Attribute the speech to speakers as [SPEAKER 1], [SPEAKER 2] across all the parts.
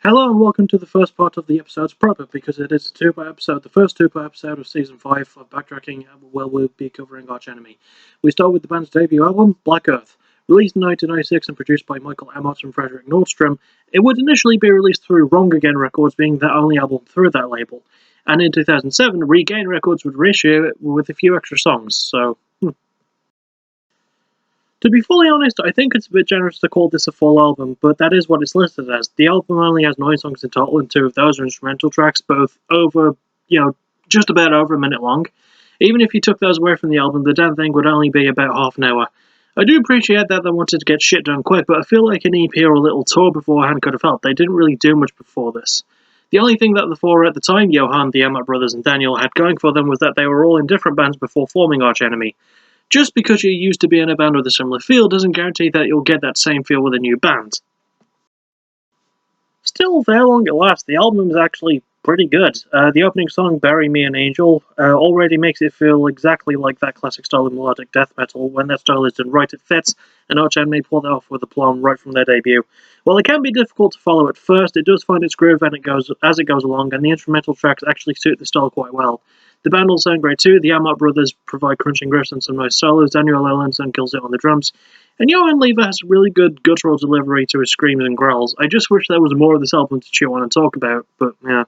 [SPEAKER 1] Hello and welcome to the first part of the episode's proper, because it is a two-part episode, the first two-part episode of Season 5 of Backtracking, where we'll be covering Arch Enemy. We start with the band's debut album, Black Earth. Released in 1996 and produced by Michael Amott and Frederick Nordstrom, it would initially be released through Wrong Again Records, being the only album through that label. And in 2007, Regain Records would reissue it with a few extra songs, so... To be fully honest, I think it's a bit generous to call this a full album, but that is what it's listed as. The album only has 9 songs in total, and 2 of those are instrumental tracks, both just about over a minute long. Even if you took those away from the album, the damn thing would only be about half an hour. I do appreciate that they wanted to get shit done quick, but I feel like an EP or a little tour beforehand could have helped. They didn't really do much before this. The only thing that the four at the time, Johan, the Amott brothers, and Daniel, had going for them was that they were all in different bands before forming Arch Enemy. Just because you used to be in a band with a similar feel doesn't guarantee that you'll get that same feel with a new band. Still, for how long it lasts, the album is actually pretty good. The opening song, Bury Me an Angel, already makes it feel exactly like that classic style of melodic death metal. When that style is done right, it fits, and Arch Enemy pull that off with aplomb right from their debut. While it can be difficult to follow at first, it does find its groove as it goes along, and the instrumental tracks actually suit the style quite well. The band all sound great too. The Amott brothers provide crunching riffs and some nice solos. Daniel Ellenson kills it on the drums. And Johan Lever has a really good guttural delivery to his screams and growls. I just wish there was more of this album to chew on and talk about, but yeah.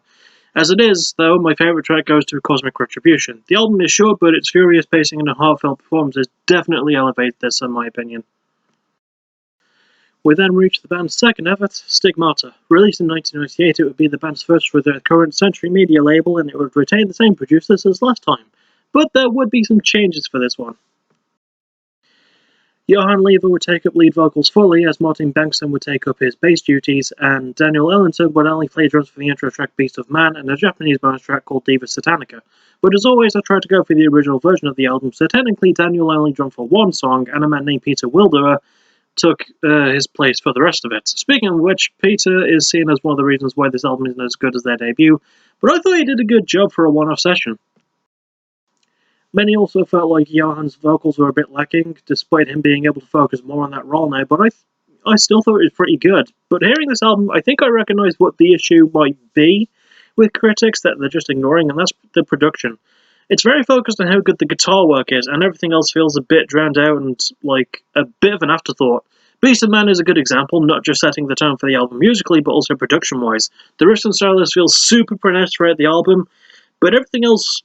[SPEAKER 1] As it is, though, my favourite track goes to Cosmic Retribution. The album is short, but its furious pacing and heartfelt performances definitely elevate this, in my opinion. We then reach the band's second effort, Stigmata. Released in 1998, it would be the band's first for their current Century Media label, and it would retain the same producers as last time. But there would be some changes for this one. Johan Lever would take up lead vocals fully, as Martin Bengtsson would take up his bass duties, and Daniel Ellenson would only play drums for the intro track Beast of Man and a Japanese bonus track called Diva Satanica. But as always, I tried to go for the original version of the album, so technically Daniel only drummed for one song, and a man named Peter Wilderer took his place for the rest of it. Speaking of which, Peter is seen as one of the reasons why this album isn't as good as their debut, but I thought he did a good job for a one-off session. Many also felt like Johan's vocals were a bit lacking, despite him being able to focus more on that role now, but I still thought it was pretty good. But hearing this album, I think I recognise what the issue might be with critics that they're just ignoring, and that's the production. It's very focused on how good the guitar work is, and everything else feels a bit drowned out and like a bit of an afterthought. Beast of Man is a good example, not just setting the tone for the album musically, but also production-wise. The riffs and solos feel super pronounced throughout the album, but everything else,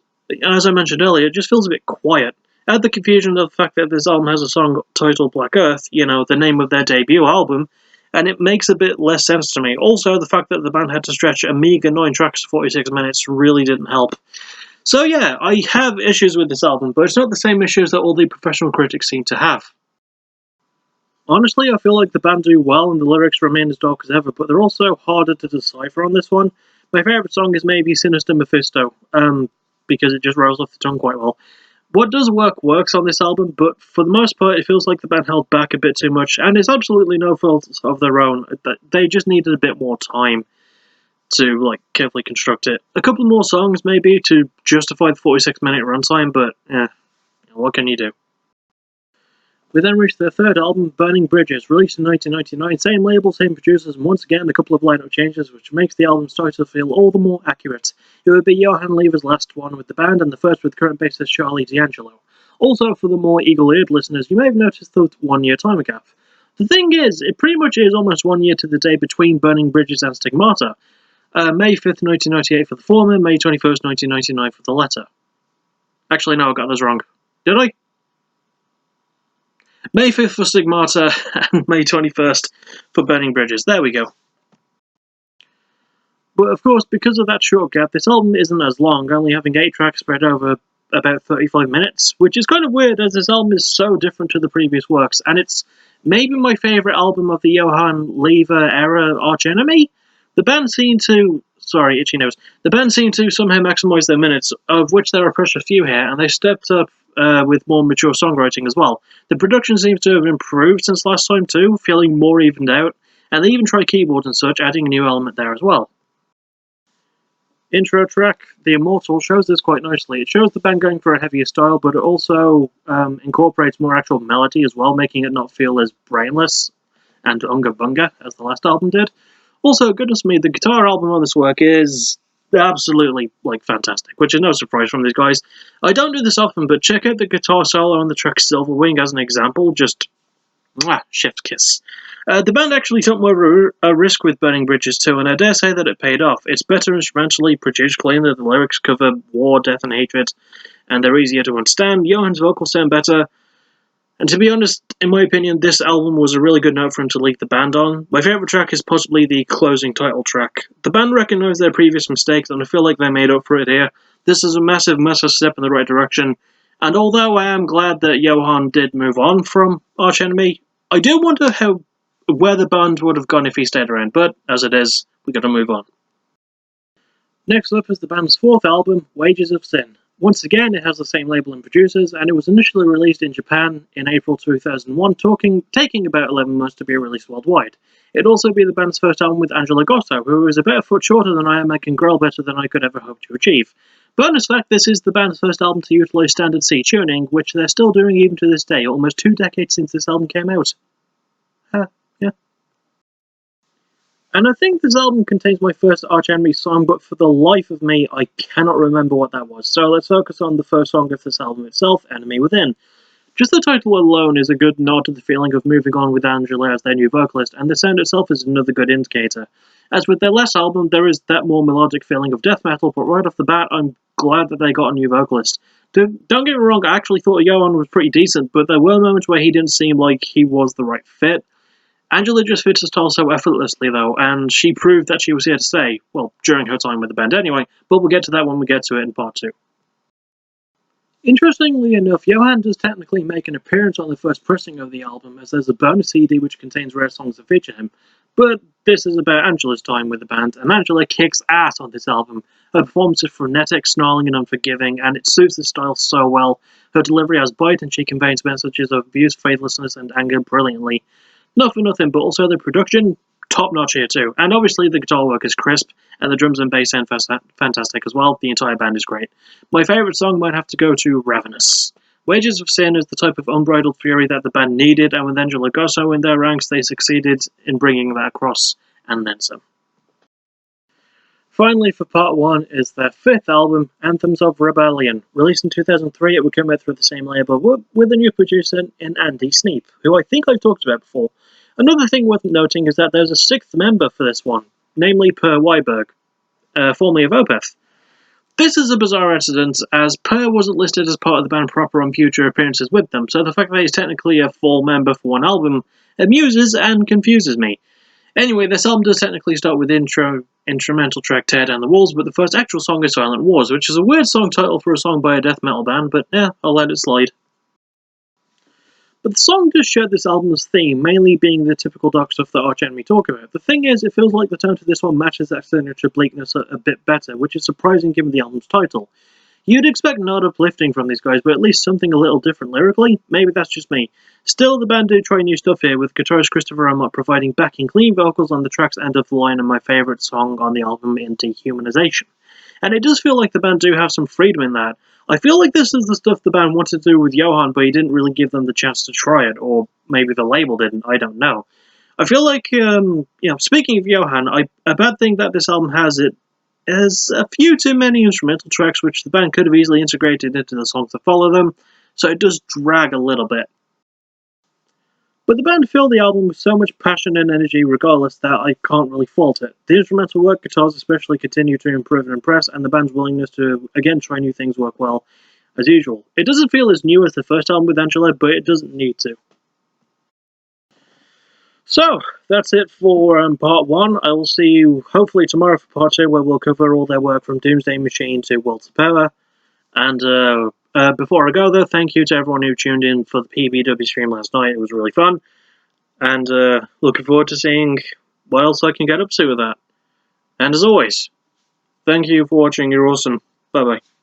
[SPEAKER 1] as I mentioned earlier, just feels a bit quiet. Add the confusion of the fact that this album has a song titled Black Earth, the name of their debut album, and it makes a bit less sense to me. Also, the fact that the band had to stretch a meager 9 tracks to 46 minutes really didn't help. So yeah, I have issues with this album, but it's not the same issues that all the professional critics seem to have. Honestly, I feel like the band do well and the lyrics remain as dark as ever, but they're also harder to decipher on this one. My favourite song is maybe Sinister Mephisto, because it just rolls off the tongue quite well. What does works on this album, but for the most part it feels like the band held back a bit too much, and it's absolutely no fault of their own. They just needed a bit more time to carefully construct it. A couple more songs maybe to justify the 46-minute runtime, but what can you do? We then reached their third album, Burning Bridges, released in 1999, same label, same producers, and once again a couple of lineup changes, which makes the album's title feel all the more accurate. It would be Johan Lever's last one with the band, and the first with current bassist Charlie D'Angelo. Also, for the more eagle-eared listeners, you may have noticed the 1-year time gap. The thing is, it pretty much is almost 1 year to the day between Burning Bridges and Stigmata. May 5th, 1998 for the former, May 21st, 1999 for the latter. Actually, no, I got those wrong. Did I? May 5th for Stigmata and May 21st for Burning Bridges. There we go. But of course, because of that short gap, this album isn't as long, only having 8 tracks spread over about 35 minutes, which is kind of weird as this album is so different to the previous works, and it's maybe my favourite album of the Johan Lever era Arch Enemy. The band seemed to... Sorry, itchy nose. The band seemed to somehow maximise their minutes, of which there are a precious few here, and they stepped up with more mature songwriting as well. The production seems to have improved since last time too, feeling more evened out, and they even try keyboards and such, adding a new element there as well. Intro track, The Immortal, shows this quite nicely. It shows the band going for a heavier style, but it also incorporates more actual melody as well, making it not feel as brainless and unga bunga as the last album did. Also, goodness me, the guitar album on this work is absolutely, fantastic, which is no surprise from these guys. I don't do this often, but check out the guitar solo on the track Silver Wing as an example, just mwah, chef's kiss. The band actually took more of a risk with Burning Bridges too, and I dare say that it paid off. It's better instrumentally, produced cleaner, the lyrics cover war, death, and hatred, and they're easier to understand. Johann's vocals sound better, and to be honest, in my opinion, this album was a really good note for him to leave the band on. My favourite track is possibly the closing title track. The band recognised their previous mistakes, and I feel like they made up for it here. This is a massive, massive step in the right direction, and although I am glad that Johann did move on from Arch Enemy, I do wonder where the band would have gone if he stayed around, but as it is, we gotta move on. Next up is the band's fourth album, Wages of Sin. Once again, it has the same label and producers, and it was initially released in Japan in April 2001, taking about 11 months to be released worldwide. It'd also be the band's first album with Angelo Gotto, who is about a foot shorter than I am and can growl better than I could ever hope to achieve. Bonus fact, this is the band's first album to utilise standard C tuning, which they're still doing even to this day, almost 2 decades since this album came out. Yeah. And I think this album contains my first Arch Enemy song, but for the life of me, I cannot remember what that was. So let's focus on the first song of this album itself, Enemy Within. Just the title alone is a good nod to the feeling of moving on with Angela as their new vocalist, and the sound itself is another good indicator. As with their last album, there is that more melodic feeling of death metal, but right off the bat, I'm glad that they got a new vocalist. Don't get me wrong, I actually thought Johann was pretty decent, but there were moments where he didn't seem like he was the right fit. Angela just fits the style so effortlessly, though, and she proved that she was here to stay. Well, during her time with the band anyway, but we'll get to that when we get to it in part 2. Interestingly enough, Johann does technically make an appearance on the first pressing of the album, as there's a bonus CD which contains rare songs that feature him, but this is about Angela's time with the band, and Angela kicks ass on this album. Her performance is frenetic, snarling, and unforgiving, and it suits the style so well. Her delivery has bite, and she conveys messages of abuse, faithlessness, and anger brilliantly. Not for nothing, but also the production, top notch here too. And obviously the guitar work is crisp, and the drums and bass sound fantastic as well. The entire band is great. My favourite song might have to go to Ravenous. Wages of Sin is the type of unbridled fury that the band needed, and with Angelo Gotto in their ranks, they succeeded in bringing that across, and then some. Finally, for part 1 is their 5th album, Anthems of Rebellion. Released in 2003, it would come out through the same label, with a new producer in Andy Sneap, who I think I've talked about before. Another thing worth noting is that there's a 6th member for this one, namely Per Weiberg, formerly of Opeth. This is a bizarre incident, as Per wasn't listed as part of the band proper on future appearances with them, so the fact that he's technically a full member for one album amuses and confuses me. Anyway, this album does technically start with instrumental track Tear Down the Walls, but the first actual song is Silent Wars, which is a weird song title for a song by a death metal band, but yeah, I'll let it slide. But the song does share this album's theme, mainly being the typical dark stuff that Arch Enemy talk about. The thing is, it feels like the tone to this one matches that signature bleakness a bit better, which is surprising given the album's title. You'd expect not uplifting from these guys, but at least something a little different lyrically. Maybe that's just me. Still, the band do try new stuff here, with guitarist Christopher Amott providing backing clean vocals on the track's end of the line and my favourite song on the album in Dehumanization. And it does feel like the band do have some freedom in that. I feel like this is the stuff the band wanted to do with Johann, but he didn't really give them the chance to try it, or maybe the label didn't, I don't know. I feel like, speaking of Johann, a bad thing that this album has is a few too many instrumental tracks which the band could have easily integrated into the songs that follow them, so it does drag a little bit. But the band filled the album with so much passion and energy regardless that I can't really fault it. The instrumental work, guitars especially, continue to improve and impress, and the band's willingness to again try new things work well, as usual. It doesn't feel as new as the first album with Angela, but it doesn't need to. So, that's it for part 1. I will see you hopefully tomorrow for part 2, where we'll cover all their work from Doomsday Machine to Worlds of Power. And before I go though, thank you to everyone who tuned in for the PBW stream last night. It was really fun. And looking forward to seeing what else I can get up to with that. And as always, thank you for watching. You're awesome. Bye bye.